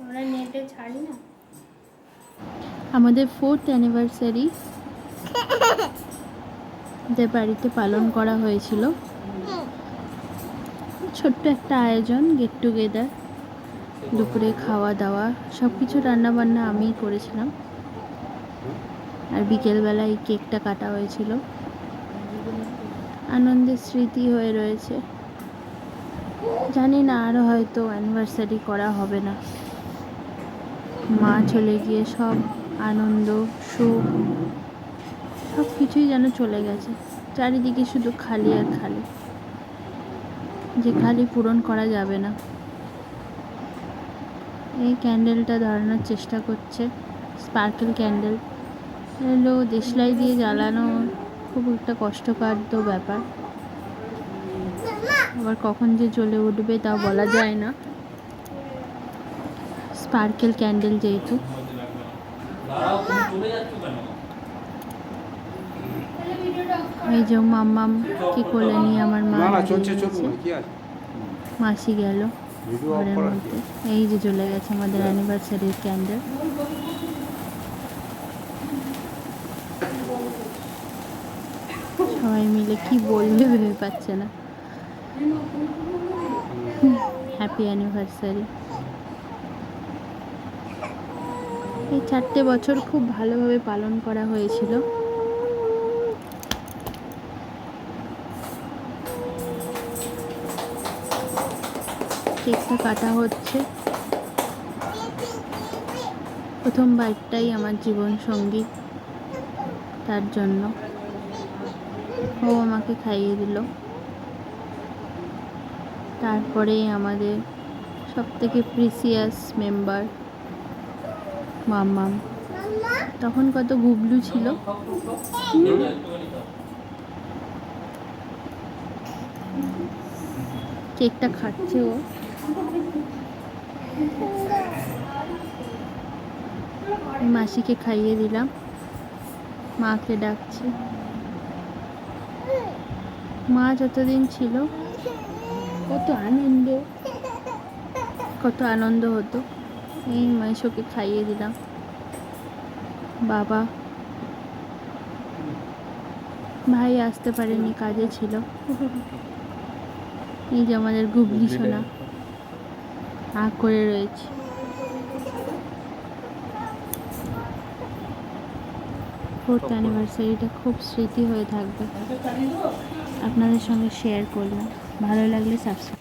আমরা নেটে ছাড়ি না। আমাদের 4th অ্যানিভার্সারি আমাদের বাড়িতে পালন করা হয়েছিল। ছোট্ট একটা আয়োজন, গেট টুগেদার, দুপুরে খাওয়া দাওয়া সব কিছু রান্নাবান্না আমিই করেছিলাম। আর বিকেলবেলায় কেকটা কাটা হয়েছিল। আনন্দের স্মৃতি হয়ে রয়েছে। জানি না আরও হয়তো অ্যানিভার্সারি করা হবে না। মা চলে গিয়ে সব আনন্দ, সুখ সব কিছুই যেন চলে গেছে। চারিদিকে শুধু খালি আর খালি, যে খালি পূরণ করা যাবে না। এই ক্যান্ডেলটা ধরানোর চেষ্টা করছে, স্পার্কেল ক্যান্ডেল। এগুলো দেশলাই দিয়ে জ্বালানো খুব একটা কষ্টসাধ্য ব্যাপার। আবার কখন যে জ্বলে উঠবে তাও বলা যায় না, স্পার্কেল ক্যান্ডেল যেহেতু। এই যে মাম্মামকে কোলে নিয়ে আমার মা মাসি গেল ঘরের মধ্যে। এই যে চলে গেছে আমাদের অ্যানিভার্সারির ক্যান্ডেল। সবাই মিলে কি বলবে ভেবে পাচ্ছে না। Happy anniversary. এই 4টে বছর খুব ভালোভাবে পালন করা হয়েছিল। কেকটা কাটা হচ্ছে। প্রথম বাইটটাই আমার জীবন সঙ্গী, তার জন্য ও আমাকে খাইয়ে দিল। তারপরেই আমাদের সবথেকে প্রিসিয়াস মেম্বার মাম্মাম। তখন কত গুবলু ছিল। কেকটা খাচ্ছে ও। মাসিকে খাইয়ে দিলাম, মাকে ডাকছি। মা যতদিন ছিল কত আনন্দ হতো। এই মাইশোকে খাইয়ে দিলাম। বাবা ভাই আসতে পারেনি, কাজে ছিল। এই যে আমাদের গুবলি সোনা আ করে রয়েছে। 4th অ্যানিভার্সারিটা খুব স্মৃতি হয়ে থাকবে। আপনাদের সঙ্গে শেয়ার করলাম। ভালো লাগলে সাবস্ক্রাইব।